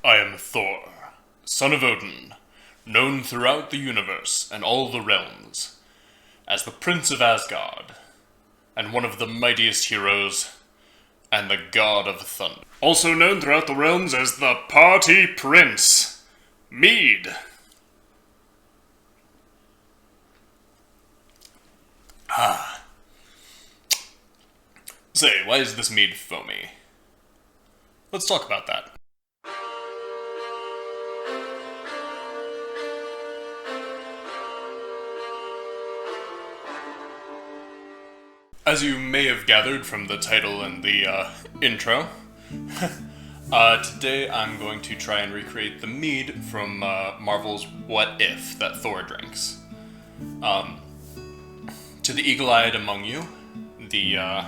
I am Thor, son of Odin, known throughout the universe and all the realms as the Prince of Asgard, and one of the mightiest heroes, and the God of Thunder. Also known throughout the realms as the Party Prince, Mead. Say, why is this mead foamy? Let's talk about that. As you may have gathered from the title and the intro, today I'm going to try and recreate the mead from Marvel's What If that Thor drinks. To the eagle-eyed among you, the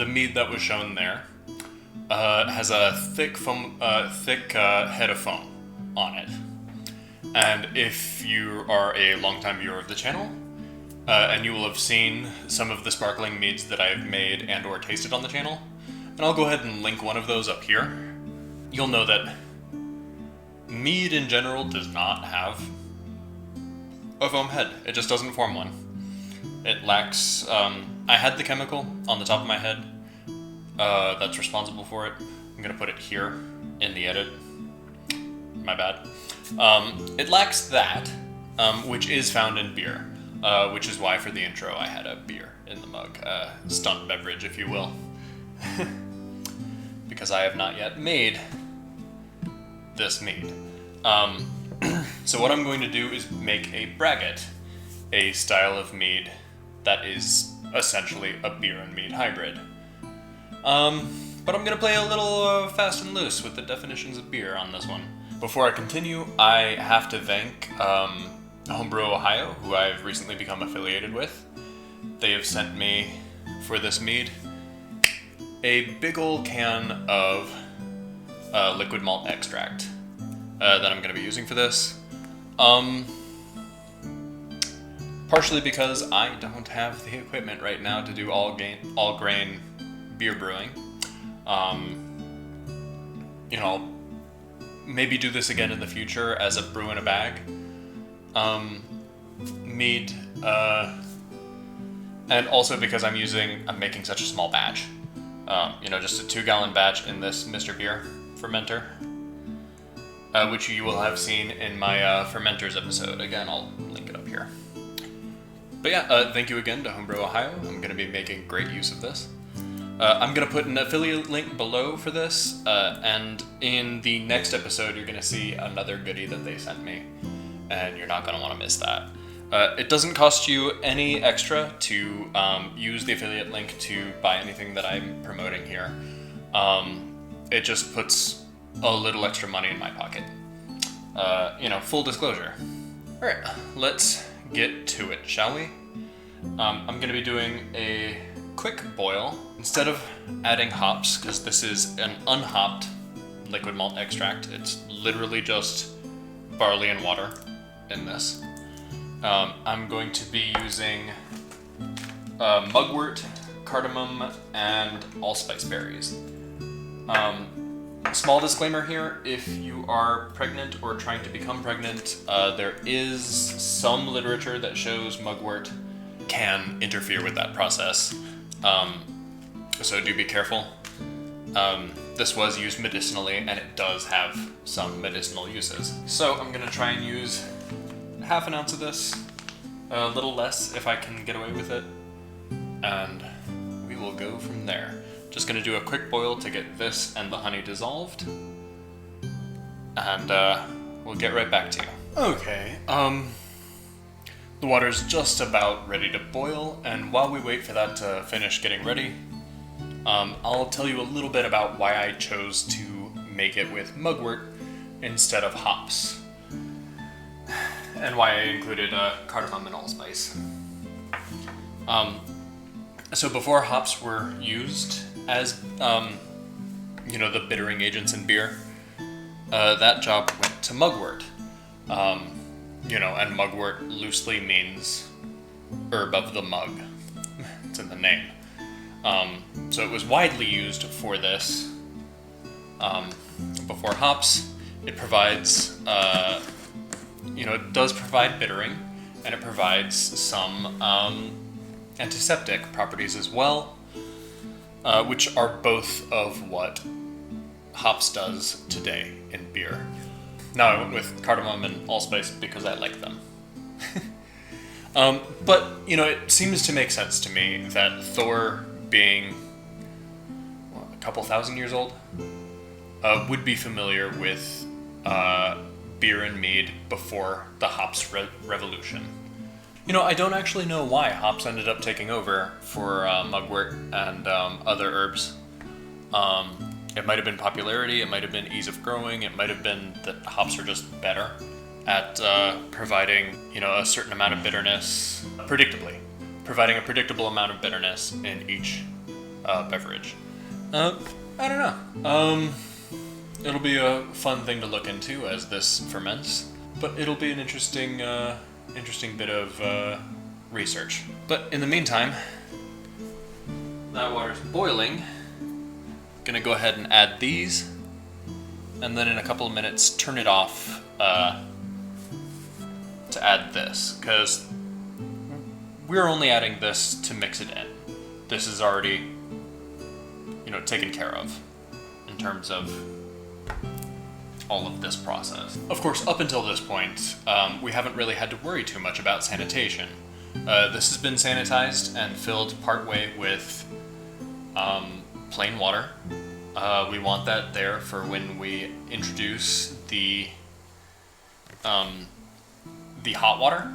mead that was shown there has a thick head of foam on it. And if you are a longtime viewer of the channel, and you will have seen some of the sparkling meads that I've made and or tasted on the channel, and I'll go ahead and link one of those up here. You'll know that mead in general does not have a foam head. It just doesn't form one. It lacks, I had the chemical on the top of my head that's responsible for it. I'm gonna put it here in the edit. My bad. It lacks that, which is found in beer. Which is why for the intro I had a beer in the mug, stunt beverage if you will. Because I have not yet made this mead. So what I'm going to do is make a Braggot, a style of mead that is essentially a beer and mead hybrid. But I'm going to play a little fast and loose with the definitions of beer on this one. Before I continue, I have to thank Homebrew, Ohio, who I've recently become affiliated with. They have sent me, for this mead, a big ol' can of liquid malt extract that I'm going to be using for this. Partially because I don't have the equipment right now to do all grain beer brewing. I'll maybe do this again in the future as a brew in a bag. Mead, and also because I'm making such a small batch. Just a 2-gallon batch in this Mr. Beer fermenter, which you will have seen in my fermenters episode. Again, I'll link it up here. But yeah, thank you again to Homebrew, Ohio. I'm going to be making great use of this. I'm going to put an affiliate link below for this, and in the next episode you're going to see another goodie that they sent me. And you're not going to want to miss that. It doesn't cost you any extra to use the affiliate link to buy anything that I'm promoting here. It just puts a little extra money in my pocket. Full disclosure. Alright, let's get to it, shall we? I'm going to be doing a quick boil. Instead of adding hops, because this is an unhopped liquid malt extract, it's literally just barley and water in this. I'm going to be using mugwort, cardamom, and allspice berries. Small disclaimer here, if you are pregnant or trying to become pregnant, there is some literature that shows mugwort can interfere with that process. So do be careful. This was used medicinally, and it does have some medicinal uses. So I'm going to try and use half an ounce of this, a little less if I can get away with it, and we will go from there. Just going to do a quick boil to get this and the honey dissolved, and we'll get right back to you. Okay, the water's just about ready to boil, and while we wait for that to finish getting ready, I'll tell you a little bit about why I chose to make it with mugwort instead of hops, and why I included cardamom and allspice. So before hops were used as, the bittering agents in beer, that job went to mugwort. And mugwort loosely means herb of the mug. It's in the name. So it was widely used for this before hops. It provides, it does provide bittering, and it provides some antiseptic properties as well, which are both of what hops does today in beer. Now I went with cardamom and allspice because I like them. But, it seems to make sense to me that Thor, being a couple thousand years old, would be familiar with beer and mead before the hops revolution. I don't actually know why hops ended up taking over for mugwort and other herbs. It might have been popularity, it might have been ease of growing, it might have been that hops are just better at providing, a certain amount of bitterness, providing a predictable amount of bitterness in each beverage. I don't know. It'll be a fun thing to look into as this ferments, but it'll be an interesting bit of research. But in the meantime, that water's boiling. Gonna go ahead and add these, and then in a couple of minutes turn it off to add this, because we're only adding this to mix it in. This is already, taken care of in terms of all of this process. Of course, up until this point, we haven't really had to worry too much about sanitation. This has been sanitized and filled partway with plain water. We want that there for when we introduce the hot water.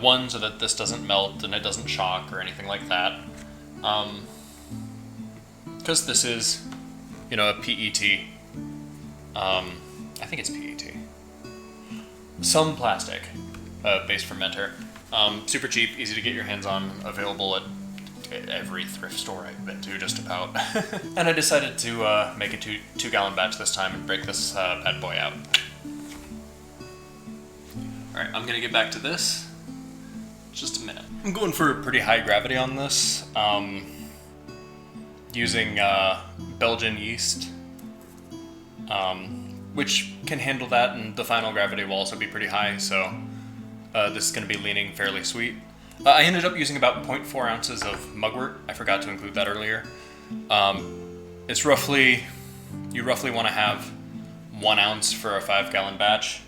One, so that this doesn't melt and it doesn't shock or anything like that. Because this is, a PET. I think it's PET. Some plastic based fermenter. Super cheap, easy to get your hands on, available at every thrift store I've been to, just about. And I decided to make a 2-gallon batch this time and break this bad boy out. Alright, I'm gonna get back to this. Just a minute. I'm going for pretty high gravity on this. Using Belgian yeast, which can handle that, and the final gravity will also be pretty high, so this is going to be leaning fairly sweet. I ended up using about 0.4 ounces of mugwort. I forgot to include that earlier. You roughly want to have 1 ounce for a 5-gallon batch.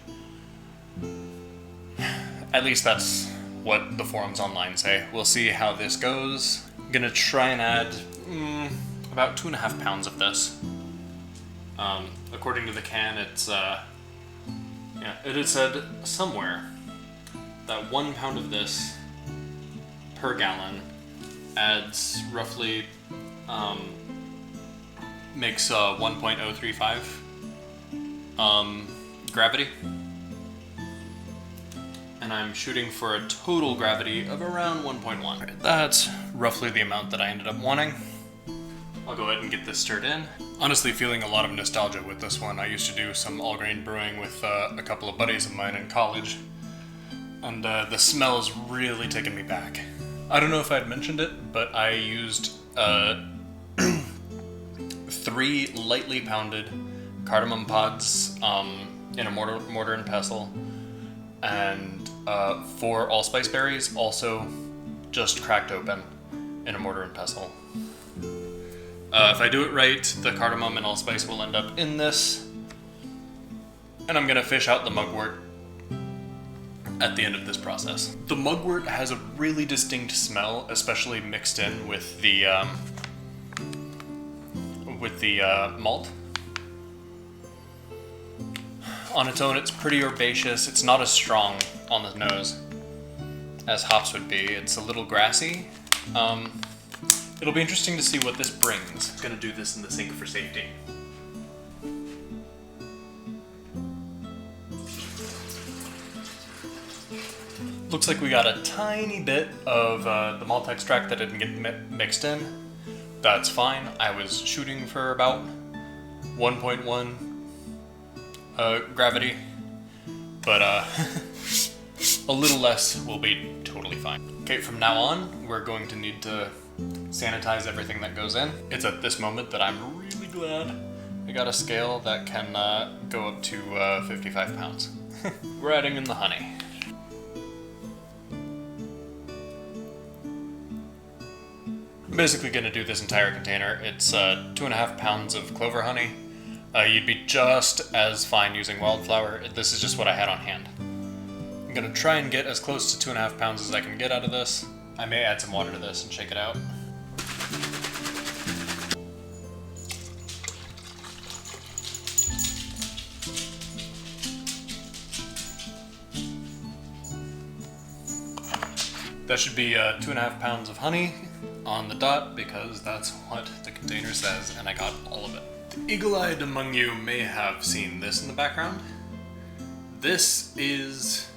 At least that's what the forums online say. We'll see how this goes. I'm gonna try and add about 2.5 pounds of this. According to the can, it's it had said somewhere that 1 pound of this per gallon adds roughly makes 1.035 gravity, and I'm shooting for a total gravity of around 1.1. That's roughly the amount that I ended up wanting. I'll go ahead and get this stirred in. Honestly, feeling a lot of nostalgia with this one. I used to do some all-grain brewing with a couple of buddies of mine in college, and the smell has really taken me back. I don't know if I'd mentioned it, but I used 3 lightly pounded cardamom pods in a mortar and pestle, and 4 allspice berries, also just cracked open in a mortar and pestle. If I do it right, the cardamom and allspice will end up in this, and I'm gonna fish out the mugwort at the end of this process. The mugwort has a really distinct smell, especially mixed in with the malt. On its own, it's pretty herbaceous. It's not as strong on the nose as hops would be. It's a little grassy. It'll be interesting to see what this brings. I'm gonna do this in the sink for safety. Looks like we got a tiny bit of the malt extract that didn't get mixed in. That's fine. I was shooting for about 1.1 gravity, but a little less will be totally fine. Okay, from now on, we're going to need to sanitize everything that goes in. It's at this moment that I'm really glad I got a scale that can go up to 55 pounds. We're adding in the honey. I'm basically going to do this entire container. It's 2.5 pounds of clover honey. You'd be just as fine using wildflower. This is just what I had on hand. I'm going to try and get as close to 2.5 pounds as I can get out of this. I may add some water to this and shake it out. That should be 2.5 pounds of honey on the dot, because that's what the container says, and I got all of it. The eagle-eyed among you may have seen this in the background. This is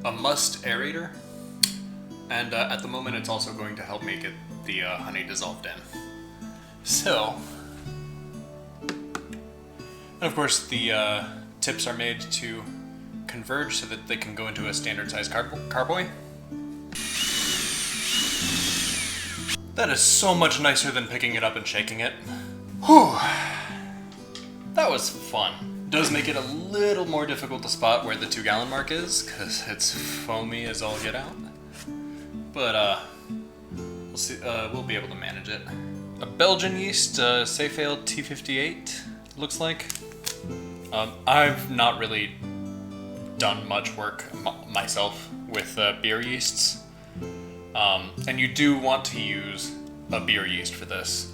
a must aerator, and at the moment it's also going to help me get the honey dissolved in. So, and of course the tips are made to converge so that they can go into a standard size carboy. That is so much nicer than picking it up and shaking it. Whew. That was fun. It does make it a little more difficult to spot where the 2-gallon mark is, because it's foamy as all get out. But we'll see. We'll be able to manage it. A Belgian yeast, Seyfeld T58, looks like. I've not really done much work myself with beer yeasts. And you do want to use a beer yeast for this.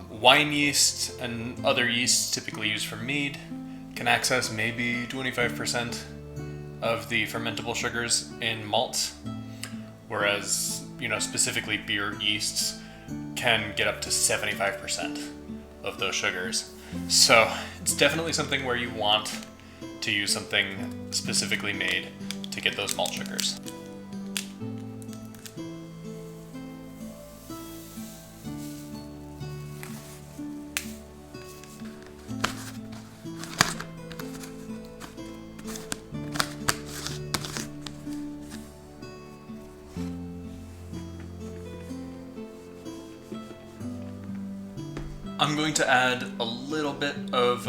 Wine yeast and other yeasts typically used for mead can access maybe 25% of the fermentable sugars in malt, whereas, specifically beer yeasts can get up to 75% of those sugars. So it's definitely something where you want to use something specifically made to get those malt sugars. I'm going to add a little bit of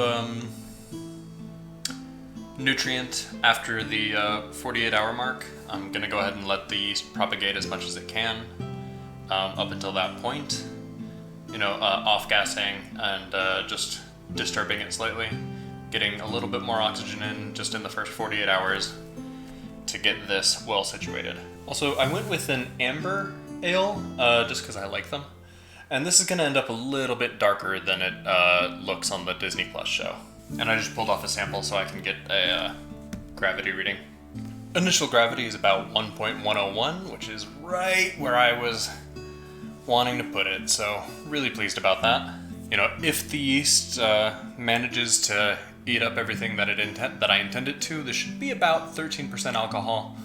nutrient after the 48-hour mark. I'm going to go ahead and let the yeast propagate as much as it can up until that point. Off-gassing and just disturbing it slightly. Getting a little bit more oxygen in just in the first 48 hours to get this well situated. Also, I went with an amber ale just because I like them. And this is going to end up a little bit darker than it looks on the Disney Plus show. And I just pulled off a sample so I can get a gravity reading. Initial gravity is about 1.101, which is right where I was wanting to put it, so really pleased about that. If the yeast manages to eat up everything that I intended to, this should be about 13% alcohol.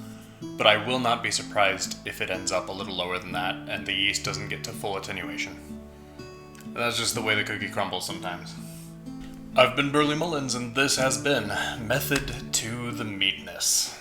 But I will not be surprised if it ends up a little lower than that and the yeast doesn't get to full attenuation. That's just the way the cookie crumbles sometimes. I've been Burley Mullins, and this has been Method to the Meadness.